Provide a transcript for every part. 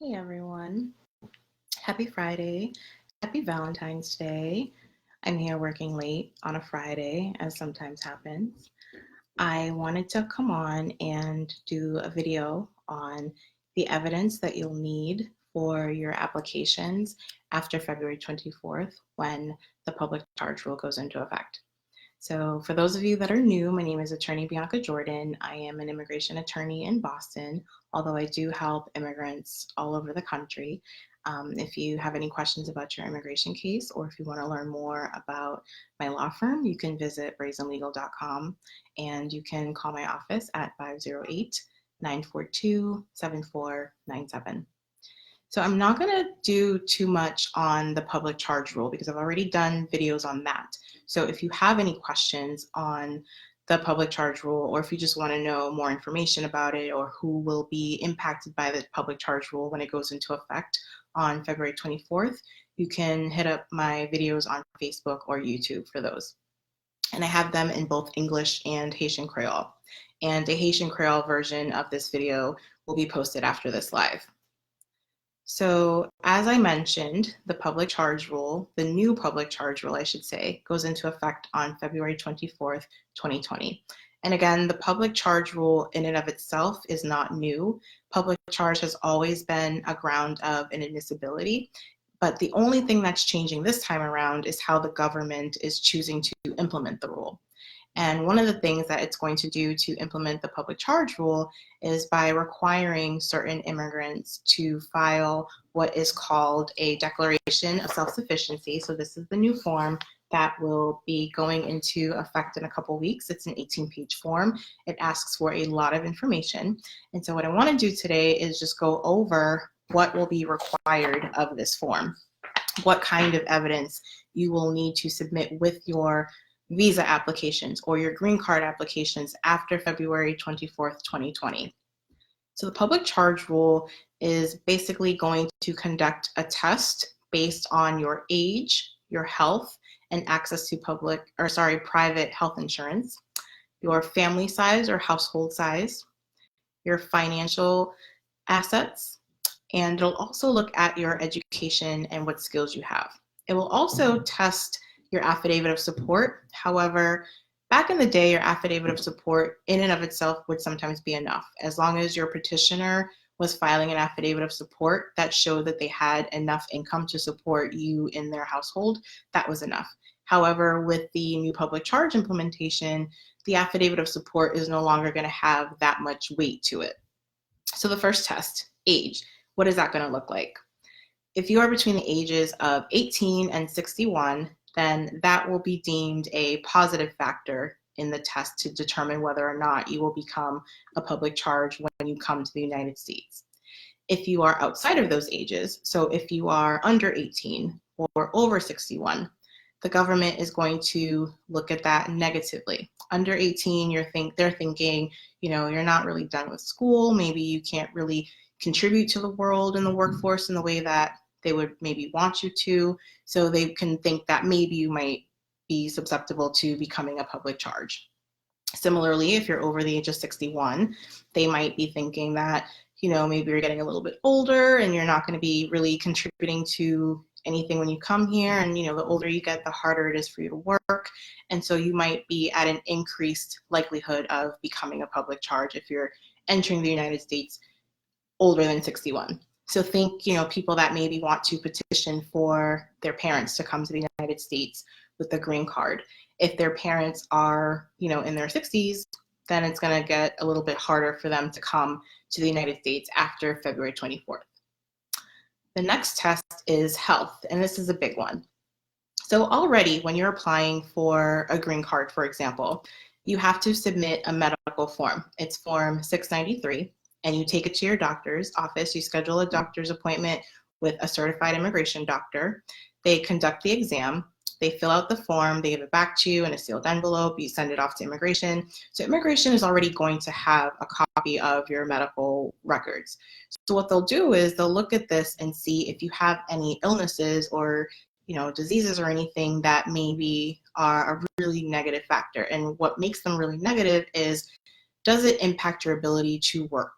Hey everyone, happy Friday, happy Valentine's Day. I'm here working late on a Friday, as sometimes happens. I wanted to come on and do a video on the evidence that you'll need for your applications after February 24th when the public charge rule goes into effect. So for those of you that are new, my name is Attorney Bianca Jordan. I am an immigration attorney in Boston, although I do help immigrants all over the country. If you have any questions about your immigration case, or if you want to learn more about my law firm, you can visit brazenlegal.com and you can call my office at 508-942-7497. So I'm not going to do too much on the public charge rule because I've already done videos on that. So if you have any questions on the public charge rule, or if you just want to know more information about it, or who will be impacted by the public charge rule when it goes into effect on February 24th, you can hit up my videos on Facebook or YouTube for those. And I have them in both English and Haitian Creole. And a Haitian Creole version of this video will be posted after this live. So as I mentioned, the public charge rule, the new public charge rule, I should say, goes into effect on February 24th, 2020. And again, the public charge rule in and of itself is not new. Public charge has always been a ground of inadmissibility, but the only thing that's changing this time around is how the government is choosing to implement the rule. And one of the things that it's going to do to implement the public charge rule is by requiring certain immigrants to file what is called a declaration of self-sufficiency. So this is the new form that will be going into effect in a couple weeks. It's an 18-page form. It asks for a lot of information. And so what I want to do today is just go over what will be required of this form, what kind of evidence you will need to submit with your visa applications or your green card applications after February 24th, 2020. So the public charge rule is basically going to conduct a test based on your age, your health, and access to private health insurance, your family size or household size, your financial assets, and it'll also look at your education and what skills you have. It will also test your affidavit of support. However, back in the day, your affidavit of support in and of itself would sometimes be enough. As long as your petitioner was filing an affidavit of support that showed that they had enough income to support you in their household, that was enough. However, with the new public charge implementation, the affidavit of support is no longer going to have that much weight to it. So the first test, age. What is that going to look like? If you are between the ages of 18 and 61, then that will be deemed a positive factor in the test to determine whether or not you will become a public charge when you come to the United States. If you are outside of those ages, so if you are under 18 or over 61, the government is going to look at that negatively. Under 18, they're thinking, you're not really done with school. Maybe you can't really contribute to the world and the workforce in the way that they would maybe want you to. So they can think that maybe you might be susceptible to becoming a public charge. Similarly, if you're over the age of 61, they might be thinking that, maybe you're getting a little bit older and you're not going to be really contributing to anything when you come here. And, the older you get, the harder it is for you to work. And so you might be at an increased likelihood of becoming a public charge if you're entering the United States older than 61. So think, people that maybe want to petition for their parents to come to the United States with a green card. If their parents are, in their 60s, then it's going to get a little bit harder for them to come to the United States after February 24th. The next test is health, and this is a big one. So already when you're applying for a green card, for example, you have to submit a medical form. It's Form 693. And you take it to your doctor's office. You schedule a doctor's appointment with a certified immigration doctor. They conduct the exam. They fill out the form. They give it back to you in a sealed envelope. You send it off to immigration. So immigration is already going to have a copy of your medical records. So what they'll do is they'll look at this and see if you have any illnesses or diseases or anything that maybe are a really negative factor. And what makes them really negative is, does it impact your ability to work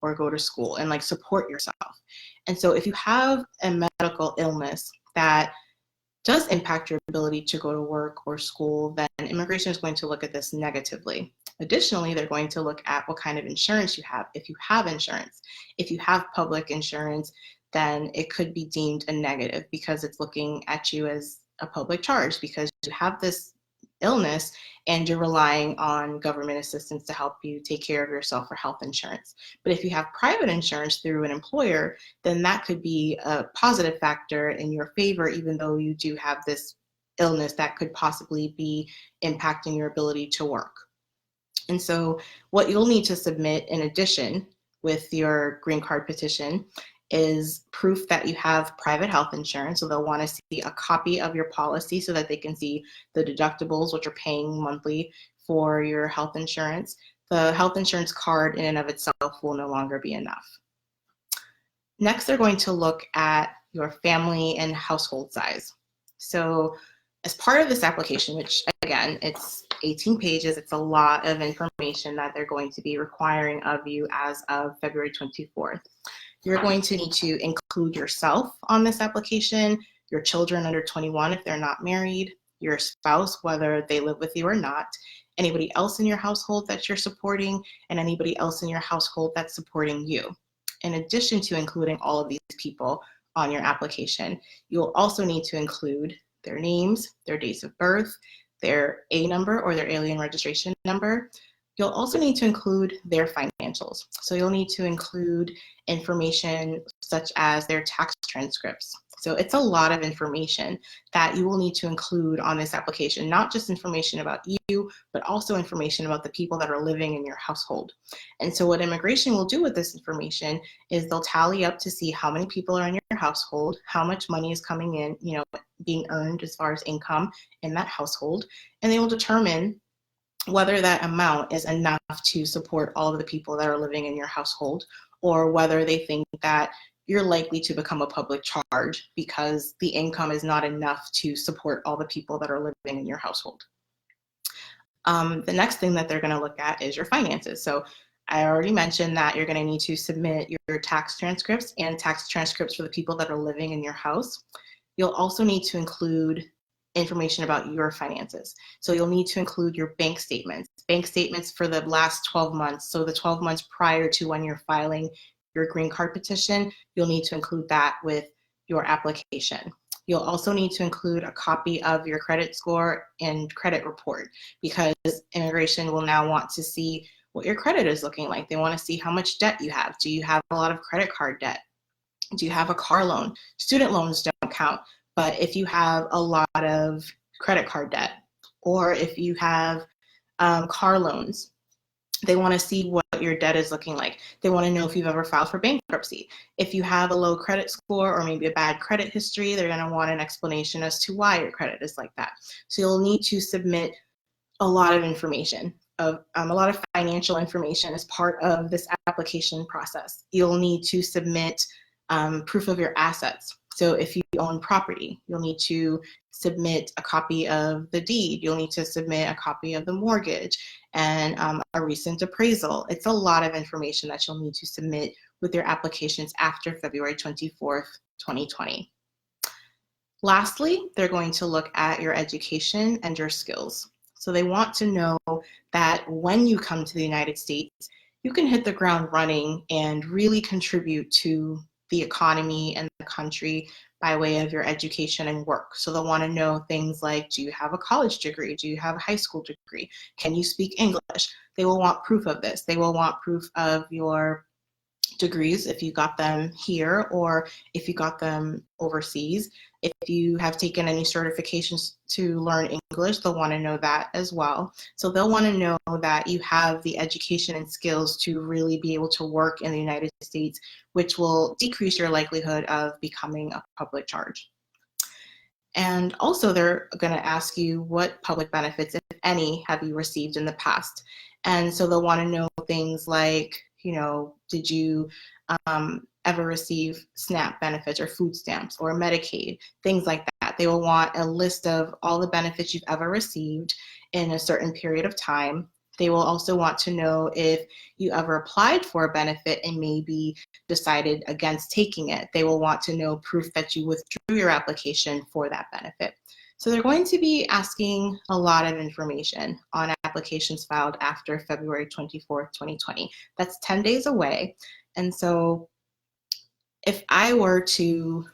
or go to school and like support yourself. And so if you have a medical illness that does impact your ability to go to work or school, then immigration is going to look at this negatively. Additionally, they're going to look at what kind of insurance you have. If you have insurance, if you have public insurance, then it could be deemed a negative because it's looking at you as a public charge because you have this illness and you're relying on government assistance to help you take care of yourself for health insurance. But if you have private insurance through an employer, then that could be a positive factor in your favor, even though you do have this illness that could possibly be impacting your ability to work. And so what you'll need to submit in addition with your green card petition is proof that you have private health insurance. So they'll want to see a copy of your policy so that they can see the deductibles, what you're paying monthly for your health insurance. The health insurance card in and of itself will no longer be enough. Next, they're going to look at your family and household size. So as part of this application, which again, it's 18 pages, it's a lot of information that they're going to be requiring of you as of February 24th. You're going to need to include yourself on this application, your children under 21 if they're not married, your spouse, whether they live with you or not, anybody else in your household that you're supporting, and anybody else in your household that's supporting you. In addition to including all of these people on your application, you'll also need to include their names, their dates of birth, their A number or their alien registration number. You'll also need to include their financials. So you'll need to include information such as their tax transcripts. So it's a lot of information that you will need to include on this application, not just information about you, but also information about the people that are living in your household. And so what immigration will do with this information is they'll tally up to see how many people are in your household, how much money is coming in, being earned as far as income in that household, and they will determine whether that amount is enough to support all of the people that are living in your household, or whether they think that you're likely to become a public charge because the income is not enough to support all the people that are living in your household. The next thing that they're going to look at is your finances. So I already mentioned that you're going to need to submit your tax transcripts and tax transcripts for the people that are living in your house. You'll also need to include information about your finances. So you'll need to include your bank statements for the last 12 months. So the 12 months prior to when you're filing your green card petition, you'll need to include that with your application. You'll also need to include a copy of your credit score and credit report because immigration will now want to see what your credit is looking like. They want to see how much debt you have. Do you have a lot of credit card debt? Do you have a car loan? Student loans don't count, but if you have a lot of credit card debt or if you have car loans, they want to see what your debt is looking like. They want to know if you've ever filed for bankruptcy. If you have a low credit score or maybe a bad credit history, they're going to want an explanation as to why your credit is like that. So you'll need to submit a lot of information, a lot of financial information as part of this application process. You'll need to submit proof of your assets. So if you own property, you'll need to submit a copy of the deed. You'll need to submit a copy of the mortgage and a recent appraisal. It's a lot of information that you'll need to submit with your applications after February 24th, 2020. Lastly, they're going to look at your education and your skills. So they want to know that when you come to the United States, you can hit the ground running and really contribute to the economy and the country by way of your education and work. So they'll want to know things like, do you have a college degree? Do you have a high school degree? Can you speak English? They will want proof of this. They will want proof of your degrees if you got them here or if you got them overseas. If you have taken any certifications to learn English, they'll want to know that as well. So they'll want to know that you have the education and skills to really be able to work in the United States, which will decrease your likelihood of becoming a public charge. And also they're going to ask you what public benefits, if any, have you received in the past. And so they'll want to know things like, did you ever receive SNAP benefits or food stamps or Medicaid, things like that. They will want a list of all the benefits you've ever received in a certain period of time. They will also want to know if you ever applied for a benefit and maybe decided against taking it. They will want to know proof that you withdrew your application for that benefit. So they're going to be asking a lot of information on applications filed after February 24th, 2020. That's 10 days away. And so if I were to,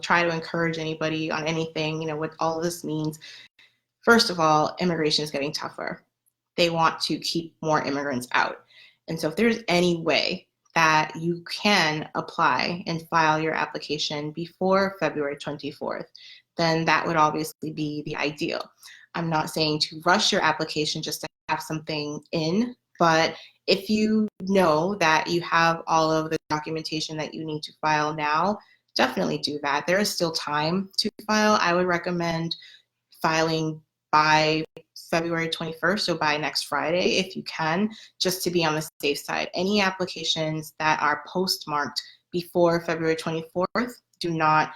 try to encourage anybody on anything, what all of this means, first of all, immigration is getting tougher. They want to keep more immigrants out. And so if there's any way that you can apply and file your application before February 24th, then that would obviously be the ideal. I'm not saying to rush your application just to have something in, but if you know that you have all of the documentation that you need to file now, definitely do that. There is still time to file. I would recommend filing by February 21st, so by next Friday, if you can, just to be on the safe side. Any applications that are postmarked before February 24th do not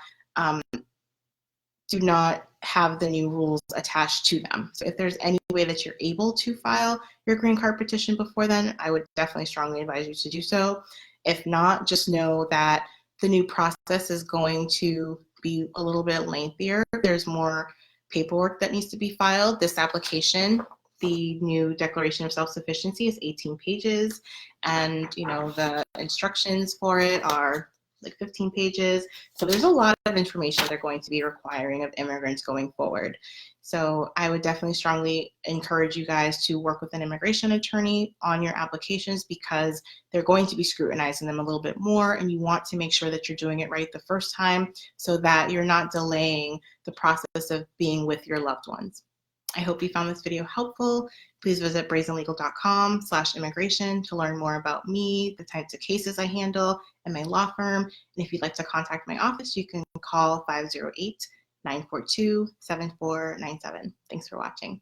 have the new rules attached to them. So if there's any way that you're able to file your green card petition before then, I would definitely strongly advise you to do so. If not, just know that the new process is going to be a little bit lengthier. There's more paperwork that needs to be filed. This application, the new Declaration of Self-Sufficiency, is 18 pages, and the instructions for it are like 15 pages. So there's a lot of information they're going to be requiring of immigrants going forward. So I would definitely strongly encourage you guys to work with an immigration attorney on your applications, because they're going to be scrutinizing them a little bit more, and you want to make sure that you're doing it right the first time so that you're not delaying the process of being with your loved ones. I hope you found this video helpful. Please visit brazenlegal.com/immigration to learn more about me, the types of cases I handle, and my law firm. And if you'd like to contact my office, you can call 508-942-7497. Thanks for watching.